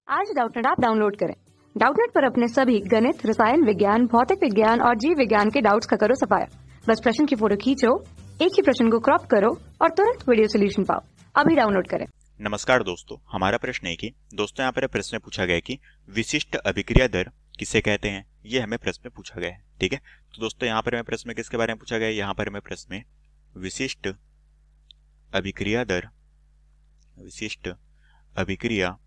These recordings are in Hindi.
आज डाउटनेट ऐप डाउनलोड करें। डाउटनेट पर अपने सभी गणित, रसायन विज्ञान, भौतिक विज्ञान और जीव विज्ञान के डाउट्स का करो सफाया। बस प्रश्न की फोटो खींचो, एक ही प्रश्न को क्रॉप करो और तुरंत वीडियो सोल्यूशन पाओ। अभी डाउनलोड करें। नमस्कार दोस्तों, हमारा प्रश्न है कि दोस्तों यहाँ पर प्रश्न पूछा गया है कि विशिष्ट अभिक्रिया दर किसे कहते हैं। ये हमें प्रश्न में पूछा गया है। ठीक है, तो दोस्तों यहाँ पर हमें प्रश्न में किसके बारे में पूछा गया है। यहाँ पर हमें प्रश्न में विशिष्ट अभिक्रिया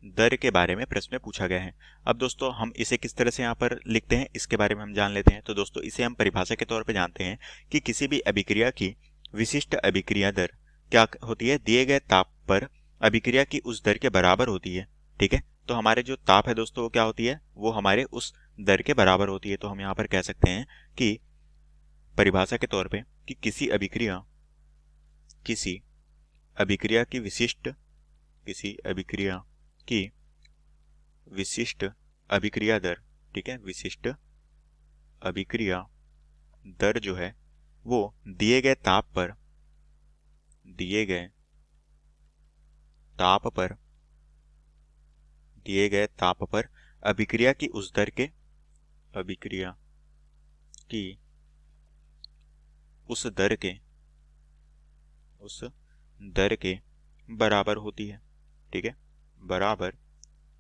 दर के बारे में प्रश्न में पूछा गया है। अब दोस्तों हम इसे किस तरह से यहाँ पर लिखते हैं इसके बारे में हम जान लेते हैं। तो दोस्तों इसे हम परिभाषा के तौर पे जानते हैं कि किसी भी अभिक्रिया की विशिष्ट अभिक्रिया दर क्या होती है, दिए गए ताप पर अभिक्रिया की उस दर के बराबर होती है। ठीक है, तो हमारे जो ताप है दोस्तों वो क्या होती है, वो हमारे उस दर के बराबर होती है। तो हम यहाँ पर कह सकते हैं कि परिभाषा के तौर पे कि किसी अभिक्रिया की विशिष्ट अभिक्रिया दर, ठीक है, विशिष्ट अभिक्रिया दर जो है वो दिए गए ताप पर अभिक्रिया की उस दर के बराबर होती है। ठीक है, बराबर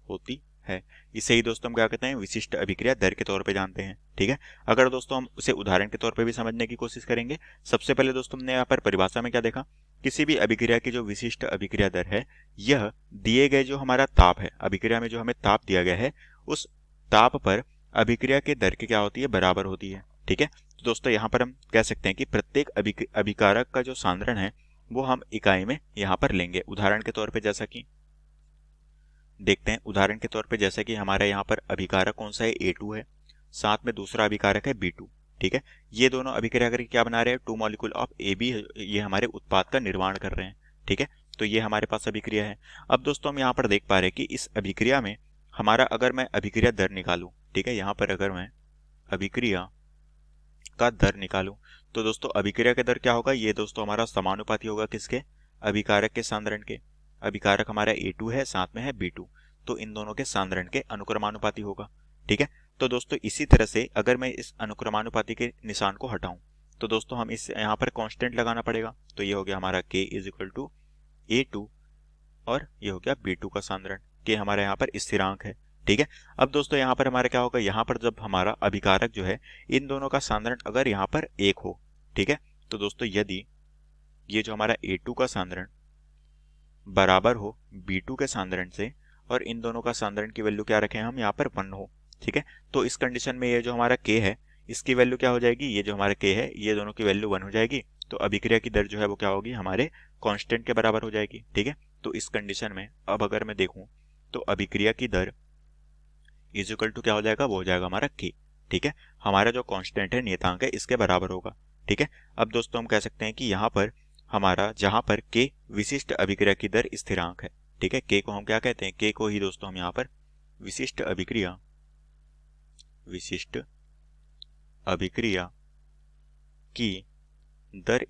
होती है। इसे ही दोस्तों हम क्या कहते हैं, विशिष्ट अभिक्रिया दर के तौर पे जानते हैं। ठीक है, अगर दोस्तों हम उसे उदाहरण के तौर पे भी समझने की कोशिश करेंगे। सबसे पहले दोस्तों हमने यहाँ पर परिभाषा में क्या देखा, किसी भी अभिक्रिया की जो विशिष्ट अभिक्रिया दर है यह दिए गए जो हमारा ताप है, अभिक्रिया में जो हमें ताप दिया गया है उस ताप पर अभिक्रिया के दर की क्या होती है, बराबर होती है। ठीक है, तो दोस्तों यहाँ पर हम कह सकते हैं कि प्रत्येक अभिकारक का जो सांद्रण है वो हम इकाई में यहाँ पर लेंगे। उदाहरण के तौर पे जैसा कि देखते हैं, उदाहरण के तौर पे जैसा कि हमारे यहाँ पर अभिकारक कौन सा है, A2 है, साथ में दूसरा अभिकारक है B2। ठीक है, ये दोनों अभिक्रिया करके क्या बना रहे हैं, 2 मॉलिक्यूल ऑफ AB, ये हमारे उत्पाद का निर्माण कर रहे हैं। ठीक है, तो ये हमारे पास अभिक्रिया है। अब दोस्तों हम यहाँ पर देख पा रहे हैं कि इस अभिक्रिया में हमारा, अगर मैं अभिक्रिया दर निकालूं, ठीक है, यहाँ पर अगर मैं अभिक्रिया का दर निकालूं तो दोस्तों अभिक्रिया का दर क्या होगा, ये दोस्तों हमारा समानुपाती होगा किसके, अभिकारक के सांद्रण के। अभिकारक हमारा A2 है, साथ में है B2, तो इन दोनों के सांद्रण के अनुक्रमानुपाती होगा। ठीक है, तो दोस्तों इसी तरह से अगर मैं इस अनुक्रमानुपाती के निशान को हटाऊं तो दोस्तों हम इस यहाँ पर कांस्टेंट लगाना पड़ेगा। तो ये हो गया हमारा K is equal to A2 और ये हो गया B2 का सांद्रण। K हमारे यहाँ पर स्थिरांक है। ठीक है, अब दोस्तों यहाँ पर हमारा क्या होगा, यहाँ पर जब हमारा अभिकारक जो है इन दोनों का सांद्रण अगर यहाँ पर 1 हो, ठीक है, तो दोस्तों यदि ये जो हमारा A2 का सांद्रण बराबर हो B2 के सांद्रण से और इन दोनों का सांद्रण की वैल्यू क्या रखें हम यहाँ पर 1 हो, ठीक है, तो इस कंडीशन में ये जो हमारा K है इसकी वैल्यू क्या हो जाएगी, ये जो हमारा K है ये दोनों की वैल्यू 1 हो जाएगी। तो अभिक्रिया की दर जो है वो क्या होगी, हमारे कांस्टेंट के बराबर हो जाएगी। ठीक है, तो इस कंडीशन में अब अगर मैं देखूं तो अभिक्रिया की दर इज इक्वल टू क्या हो जाएगा, वो हो जाएगा हमारा K। ठीक है, हमारा जो कांस्टेंट है, नियतांक है, इसके बराबर होगा। ठीक है, अब दोस्तों हम कह सकते हैं कि यहाँ पर हमारा जहां पर K विशिष्ट अभिक्रिया की दर स्थिरांक है। ठीक है, K को हम क्या कहते हैं, K को ही दोस्तों हम यहाँ पर विशिष्ट अभिक्रिया की दर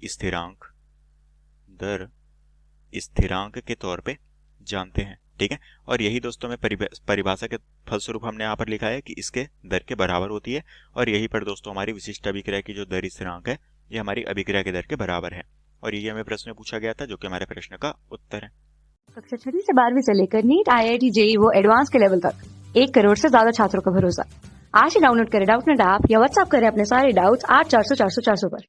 स्थिरांक के तौर पे जानते हैं। ठीक है, और यही दोस्तों में परिभाषा के फलस्वरूप हमने यहाँ पर लिखा है कि इसके दर के बराबर होती है। और यही पर दोस्तों हमारी विशिष्ट अभिक्रिया की जो दर स्थिरांक है ये हमारी अभिक्रिया के दर के बराबर है। और ये हमें प्रश्न में पूछा गया था, जो कि हमारे प्रश्न का उत्तर है। कक्षा 6 से 12वीं से लेकर नीट, IIT, JEE वो एडवांस के लेवल तक 1 करोड़ से ज्यादा छात्रों का भरोसा। आज ही डाउनलोड करें डाउटनेट ऐप या व्हाट्सएप करें अपने सारे डाउट्स 8400 400 400 पर।